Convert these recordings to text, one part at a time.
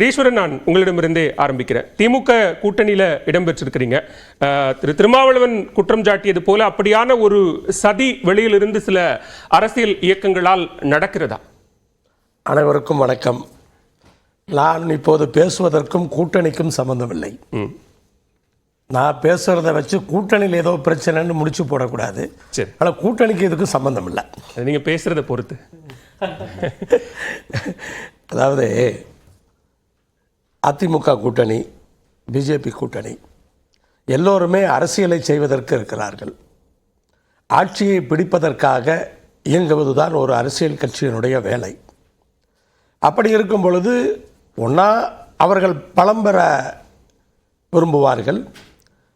ஈஸ்வரன், நான் உங்களிடமிருந்தே ஆரம்பிக்கிறேன். திமுக கூட்டணியில இடம்பெற்றிருக்கிறீங்க. திரு திருமாவளவன் குற்றம் சாட்டியது போல அப்படியான ஒரு சதி வெளியிலிருந்து சில அரசியல் இயக்கங்களால் நடக்கிறதா? அனைவருக்கும் வணக்கம். நான் இப்போது பேசுவதற்கும் கூட்டணிக்கும் சம்பந்தமில்லை. நான் பேசுறத வச்சு கூட்டணியில் ஏதோ பிரச்சனைன்னு முடிச்சு போடக்கூடாது. ஆனால் கூட்டணிக்கு இதுக்கும் சம்பந்தம் இல்லை. நீங்க பேசுறத பொறுத்து. அதாவது அதிமுக கூட்டணி, பிஜேபி கூட்டணி எல்லோருமே அரசியலை செய்வதற்கு இருக்கிறார்கள். ஆட்சியை பிடிப்பதற்காக இயங்குவதுதான் ஒரு அரசியல் கட்சியினுடைய வேலை. அப்படி இருக்கும் பொழுது ஒன்றா அவர்கள் பலம் பெற விரும்புவார்கள்,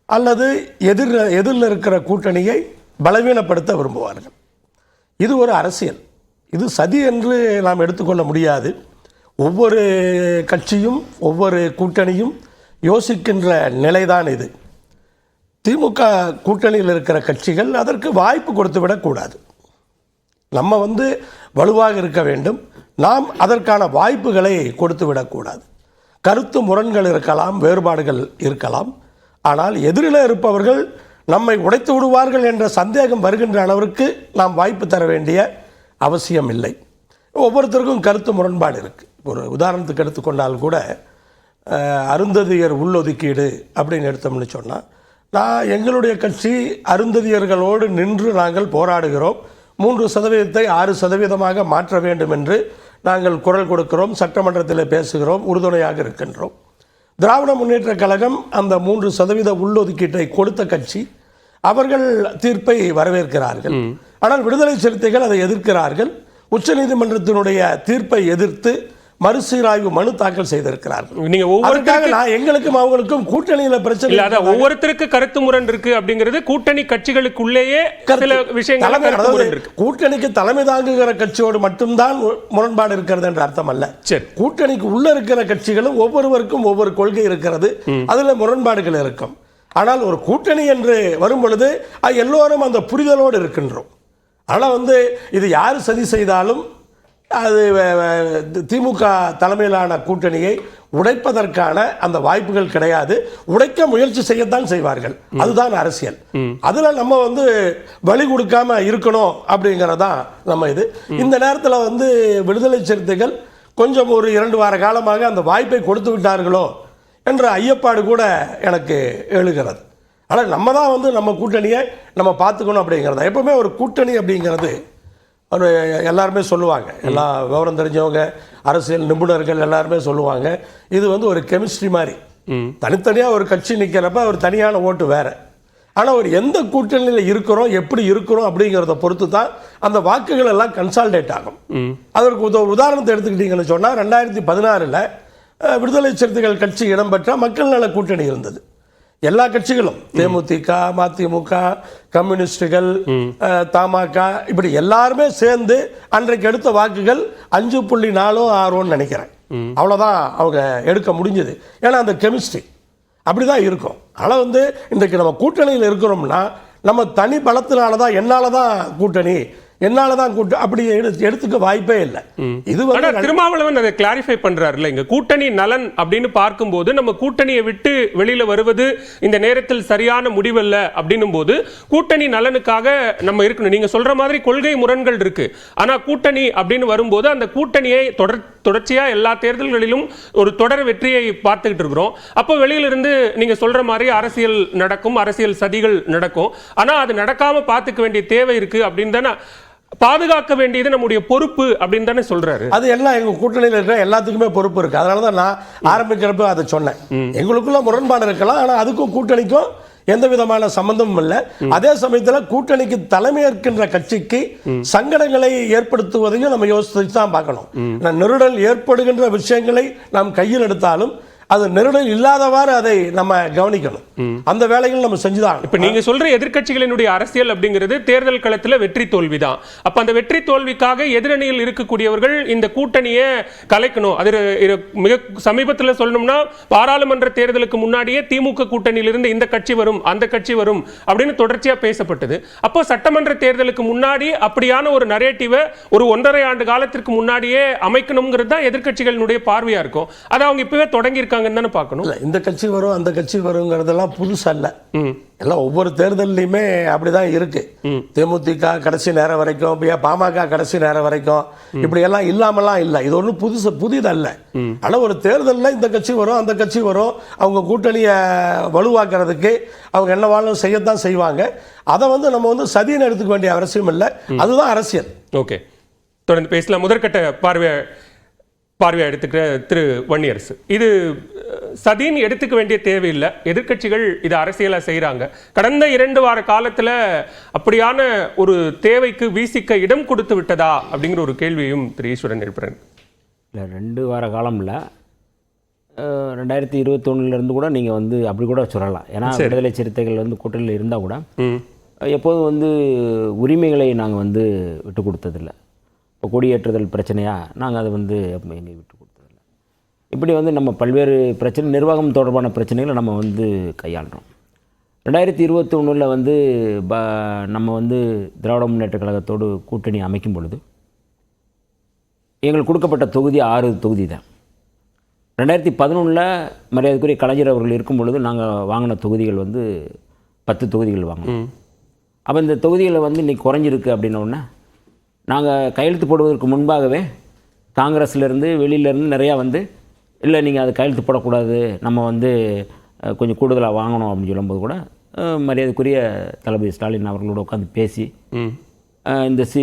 அல்லது எதிரில் இருக்கிற கூட்டணியை பலவீனப்படுத்த விரும்புவார்கள். இது ஒரு அரசியல். இது சதி என்று நாம் எடுத்துக்கொள்ள முடியாது. ஒவ்வொரு கட்சியும் ஒவ்வொரு கூட்டணியும் யோசிக்கின்ற நிலைதான் இது. திமுக கூட்டணியில் இருக்கிற கட்சிகள் அதற்கு வாய்ப்பு கொடுத்து விடக்கூடாது. நம்ம வலுவாக இருக்க வேண்டும். நாம் அதற்கான வாய்ப்புகளை கொடுத்து விடக்கூடாது. கருத்து முரண்கள் இருக்கலாம், வேறுபாடுகள் இருக்கலாம். ஆனால் எதிரில் இருப்பவர்கள் நம்மை உடைத்து விடுவார்கள் என்ற சந்தேகம் வருகின்ற அளவிற்கு நாம் வாய்ப்பு தர வேண்டிய அவசியம் இல்லை. ஒவ்வொருத்தருக்கும் கருத்து முரண்பாடு இருக்குது. ஒரு உதாரணத்துக்கு எடுத்துக்கொண்டால் கூட அருந்ததியர் உள்ளொதுக்கீடு அப்படின்னு எடுத்தோம்னு சொன்னால், நான் எங்களுடைய கட்சி அருந்ததியர்களோடு நின்று நாங்கள் போராடுகிறோம். 3% 6% மாற்ற வேண்டும் என்று நாங்கள் குரல் கொடுக்கிறோம், சட்டமன்றத்தில் பேசுகிறோம், உறுதுணையாக இருக்கின்றோம். திராவிட முன்னேற்ற கழகம் அந்த 3% உள்ளொதுக்கீட்டை கொடுத்த கட்சி. அவர்கள் தீர்ப்பை வரவேற்கிறார்கள். ஆனால் விடுதலை சிறுத்தைகள் அதை எதிர்க்கிறார்கள். உச்சநீதிமன்றத்தினுடைய தீர்ப்பை எதிர்த்து மறுசீராய்வு மனு தாக்கல் செய்திருக்கிறார்கள். நீங்க எங்களுக்கும் அவங்களுக்கும் கூட்டணியில பிரச்சனை இல்ல. ஒவ்வொருத்தருக்கு கருத்து முரண் இருக்கு அப்படிங்கிறது கூட்டணி கட்சிகளுக்குள்ளேயே சில விஷயங்கள். கூட்டணிக்கு தலைமை தாங்குகிற கட்சியோடு மட்டும்தான் முரண்பாடு இருக்கிறது என்ற அர்த்தம் அல்ல. கூட்டணிக்கு உள்ள இருக்கிற கட்சிகளும் ஒவ்வொருவருக்கும் ஒவ்வொரு கொள்கை இருக்கிறது. அதுல முரண்பாடுகள் இருக்கும். ஆனால் ஒரு கூட்டணி என்று வரும் பொழுது எல்லோரும் அந்த புரிதலோடு இருக்கின்றோம். ஆனால் இது யார் சதி செய்தாலும் அது திமுக தலைமையிலான கூட்டணியை உடைப்பதற்கான அந்த வாய்ப்புகள் கிடையாது. உடைக்க முயற்சி செய்யத்தான் செய்வார்கள். அதுதான் அரசியல். அதுல நம்ம வழி கொடுக்காம இருக்கணும் அப்படிங்கறதான் நம்ம இது. இந்த நேரத்தில் விடுதலை சிறுத்தைகள் கொஞ்சம் ஒரு 2 வார காலமாக அந்த வாய்ப்பை கொடுத்து விட்டார்களோ என்ற ஐயப்பாடு கூட எனக்கு எழுகிறது. ஆனால் நம்ம தான் நம்ம கூட்டணியை நம்ம பார்த்துக்கணும் அப்படிங்கிறத. எப்பவுமே ஒரு கூட்டணி அப்படிங்கிறது ஒரு எல்லாருமே சொல்லுவாங்க, எல்லா விவரம் தெரிஞ்சவங்க, அரசியல் நிபுணர்கள் எல்லாருமே சொல்லுவாங்க, இது ஒரு கெமிஸ்ட்ரி மாதிரி. தனித்தனியாக ஒரு கட்சி நிற்கிறப்ப ஒரு தனியான ஓட்டு வேற. ஆனால் ஒரு எந்த கூட்டணியில் இருக்கிறோம், எப்படி இருக்கிறோம் அப்படிங்கிறத பொறுத்து தான் அந்த வாக்குகள் எல்லாம் கன்சால்டேட் ஆகும். அதற்கு ஒரு உதாரணத்தை எடுத்துக்கிட்டீங்கன்னு சொன்னால், 2016 விடுதலை சிறுத்தைகள் கட்சி இடம்பெற்ற மக்கள் நல கூட்டணி இருந்தது. எல்லா கட்சிகளும் தேமுதிக, மதிமுக, கம்யூனிஸ்டுகள், தமாக, இப்படி எல்லாருமே சேர்ந்து அன்றைக்கு எடுத்த வாக்குகள் 5.46 நினைக்கிறேன். அவ்வளோதான் அவங்க எடுக்க முடிஞ்சது. ஏன்னா அந்த கெமிஸ்ட்ரி அப்படிதான் இருக்கும். ஆனால் இன்றைக்கு நம்ம கூட்டணியில் இருக்கிறோம்னா நம்ம தனி பலத்தினாலதான் என்னாலதான் கூட்டணி, என்னாலதான் அப்படி எடுத்துக்க வாய்ப்பே இல்லை. இது திருமாவளவன் அதை கிளாரிஃபை பண்றாருல்ல. இங்க கூட்டணி நலன் அப்படின்னு பார்க்கும்போது நம்ம கூட்டணியை விட்டு வெளியில வருவது இந்த நேரத்தில் சரியான முடிவல்ல அப்படின்னும் போது கூட்டணி நலனுக்காக நம்ம இருக்கணும். நீங்க சொல்ற மாதிரி கொள்கை முரண்கள் இருக்கு. ஆனா கூட்டணி அப்படின்னு வரும்போது அந்த கூட்டணியை தொடர்ச்சியா எல்லா தேர்தல்களிலும் ஒரு தொடர் வெற்றியை பார்த்துக்கிட்டு இருக்கிறோம். அப்போ வெளியிலிருந்து நீங்க சொல்ற மாதிரி அரசியல் நடக்கும், அரசியல் சதிகள் நடக்கும். ஆனா அது நடக்காம பார்த்துக்க வேண்டிய தேவை இருக்கு அப்படின்னு தானே, பாதுகாக்க வேண்டியது நம்முடைய பொறுப்பு அப்படின்னு தானே சொல்றாரு. அது எல்லாம் எங்க கூட்டணியில் இருக்கிற எல்லாத்துக்குமே பொறுப்பு இருக்கு. அதனாலதான் நான் ஆரம்பிக்கிறப்ப அதை சொன்னேன். எங்களுக்குள்ள முரண்பாடு இருக்கலாம், ஆனா அதுக்கும் கூட்டணிக்கும் எந்த விதமான சம்பந்தமும் இல்லை. அதே சமயத்தில் கூட்டணிக்கு தலைமையேற்கின்ற கட்சிக்கு சங்கடங்களை ஏற்படுத்துவதையும் நம்ம யோசித்து தான் பார்க்கணும். நெருடல் ஏற்படுகின்ற விஷயங்களை நாம் கையில் எடுத்தாலும் அது நெருடல் இல்லாதவாறு அதை நம்ம கவனிக்கணும். அந்த வேலைகள் நம்ம செஞ்சுதான். இப்ப நீங்க சொல்ற எதிர்க்கட்சிகளினுடைய அரசியல் அப்படிங்கிறது தேர்தல் களத்துல வெற்றி தோல்விதான். அப்ப அந்த வெற்றி தோல்விக்காக எதிரணியில் இருக்கக்கூடியவர்கள் இந்த கூட்டணியை கலைக்கணும். அது மிக சமீபத்தில் சொல்லணும்னா பாராளுமன்ற தேர்தலுக்கு முன்னாடியே திமுக கூட்டணியில் இருந்து இந்த கட்சி வரும் அந்த கட்சி வரும் அப்படின்னு தொடர்ச்சியா பேசப்பட்டது. அப்போ சட்டமன்ற தேர்தலுக்கு முன்னாடி அப்படியான ஒரு நரேட்டிவை ஒரு 1.5 ஆண்டு காலத்திற்கு முன்னாடியே அமைக்கணுங்கிறது தான் எதிர்க்கட்சிகளினுடைய பார்வையா இருக்கும். அதை அவங்க இப்பவே தொடங்கி இருக்காங்கன்னு தானே பார்க்கணும். இந்த கட்சி வரும் அந்த கட்சி வருங்கிறதெல்லாம் புதுசல்ல. எல்லாம் ஒவ்வொரு தேர்தலையுமே அப்படிதான் இருக்கு. தேமுதிக கடைசி நேரம் வரைக்கும், பாமக கடைசி நேரம் வரைக்கும் இப்படி எல்லாம் இல்லாமலாம் இல்லை. இது ஒன்றும் புதிதல்ல. ஆனால் ஒரு தேர்தலில் இந்த கட்சி வரும் அந்த கட்சி வரும், அவங்க கூட்டணியை வலுவாக்குறதுக்கு அவங்க என்ன வாழும் செய்யத்தான் செய்வாங்க. அதை நம்ம சதின்னு எடுத்துக்க வேண்டிய அவசியம் இல்லை. அதுதான் அரசியல். ஓகே, தொடர்ந்து பேசலாம். முதற்கட்ட பார்வையை எடுத்துக்கிற திரு வன்னியரசு, இது சதின்னு எடுத்துக்க வேண்டிய தேவையில்லை. எதிர்க்கட்சிகள் இது அரசியலா செய்யறாங்க. கடந்த 2 வார காலத்துல அப்படியான ஒரு தேவைக்கு வீசிக்க இடம் கொடுத்து விட்டதா அப்படிங்கிற ஒரு கேள்வியும் திரு ஈஸ்வரன் எழுப்புறேன். இல்லை, 2 வார காலம் இல்லை, 2021 கூட நீங்கள் அப்படி கூட சொல்லலாம். ஏன்னா விடுதலை சிறுத்தைகள் கூட்டணியில் இருந்தால் கூட எப்போதும் உரிமைகளை நாங்கள் விட்டு கொடுத்ததில்லை. இப்போ கொடியேற்றுதல் பிரச்சனையாக நாங்கள் அதை எங்கேயும் விட்டு கொடுத்ததில்லை. இப்படி நம்ம பல்வேறு பிரச்சனை, நிர்வாகம் தொடர்பான பிரச்சனைகளை நம்ம கையாளுறோம். 2021 நம்ம திராவிட முன்னேற்ற கழகத்தோடு கூட்டணி அமைக்கும் பொழுது எங்களுக்கு கொடுக்கப்பட்ட தொகுதி 6 தொகுதி தான். 2011 மரியாதைக்குரிய கலைஞர் அவர்கள் இருக்கும் பொழுது நாங்கள் வாங்கின தொகுதிகள் 10 தொகுதிகள் வாங்கினோம். அப்போ இந்த தொகுதிகளை இன்றைக்கி குறைஞ்சிருக்கு அப்படின்னோடனே நாங்கள் கையெழுத்து போடுவதற்கு முன்பாகவே காங்கிரஸ்லேருந்து வெளியிலேருந்து நிறையா இல்லை நீங்கள் அது கையெழுத்து போடக்கூடாது, நம்ம கொஞ்சம் கூடுதலாக வாங்கணும் அப்படின்னு சொல்லும்போது கூட மரியாதைக்குரிய தளபதி ஸ்டாலின் அவர்களோட உட்காந்து பேசி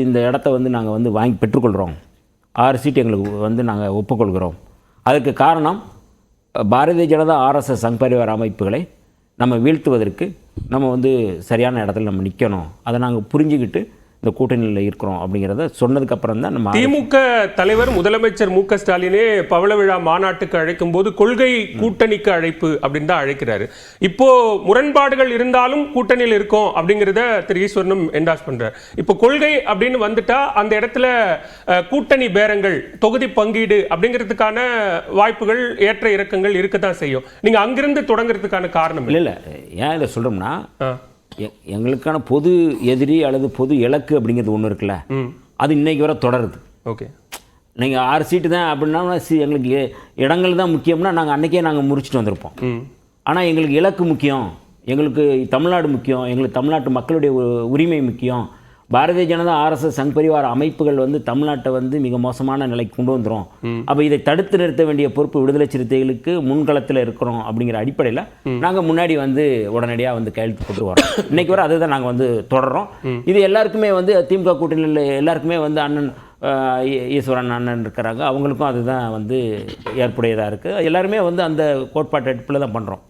இந்த இடத்த நாங்கள் வாங்கி பெற்றுக்கொள்கிறோம், 6 சீட்டு எங்களுக்கு நாங்கள் ஒப்புக்கொள்கிறோம். அதற்கு காரணம் பாரதிய ஜனதா RSS சங் பரிவார் அமைப்புகளை நம்ம வீழ்த்துவதற்கு நம்ம சரியான இடத்துல நம்ம நிற்கணும், அதை நாங்கள் புரிஞ்சுக்கிட்டு இந்த கூட்டணியில் இருக்கிறோம் அப்படிங்கிறத சொன்னதுக்கு அப்புறம் தான் நம்ம திமுக தலைவர் முதலமைச்சர் மு.க. ஸ்டாலினே பவள விழா மாநாட்டுக்கு அழைக்கும் போது கொள்கை கூட்டணிக்கு அழைப்பு அப்படின்னு தான் அழைக்கிறாரு. இப்போ முரண்பாடுகள் இருந்தாலும் கூட்டணியில் இருக்கும் அப்படிங்கிறத திரு ஈஸ்வரனும் என்டாஸ் பண்றார். இப்போ கொள்கை அப்படின்னு வந்துட்டா அந்த இடத்துல கூட்டணி பேரங்கள், தொகுதி பங்கீடு அப்படிங்கிறதுக்கான வாய்ப்புகள், ஏற்ற இறக்கங்கள் இருக்கத்தான் செய்யும். நீங்க அங்கிருந்து தொடங்குறதுக்கான காரணம் இல்லை. ஏன் இதை சொல்றோம்னா, எங்களுக்கான பொது எதிரி அல்லது பொது இலக்கு அப்படிங்கிறது ஒன்று இருக்குல்ல, அது இன்னைக்கு வரை தொடருது. ஓகே, நீங்கள் 6 சீட்டு தான் அப்படின்னா எங்களுக்கு இடங்கள் தான் முக்கியம்னா நாங்கள் அன்றைக்கே நாங்கள் முறிச்சிட்டு வந்திருப்போம். ஆனால் எங்களுக்கு இலக்கு முக்கியம், எங்களுக்கு தமிழ்நாடு முக்கியம், எங்களுக்கு தமிழ்நாட்டு மக்களுடைய உரிமை முக்கியம். பாரதிய ஜனதா RSS சங் பரிவார அமைப்புகள் தமிழ்நாட்டை மிக மோசமான நிலைக்கு கொண்டு வந்துடும். அப்போ இதை தடுத்து நிறுத்த வேண்டிய பொறுப்பு விடுதலை சிறுத்தைகளுக்கு முன்களத்தில் இருக்கிறோம் அப்படிங்கிற அடிப்படையில் நாங்கள் முன்னாடி உடனடியாக கையெழுத்து போட்டு வரோம். இன்னைக்கு வரை அதுதான் நாங்கள் தொடர்றோம். இது எல்லாருக்குமே திமுக கூட்டணியில் எல்லாருக்குமே அண்ணன் ஈஸ்வரன் அண்ணன் இருக்கிறாங்க, அவங்களுக்கும் அதுதான் ஏற்புடையதாக இருக்குது. எல்லாருமே அந்த கோட்பாட்டு அடிப்பில் தான் பண்ணுறோம்.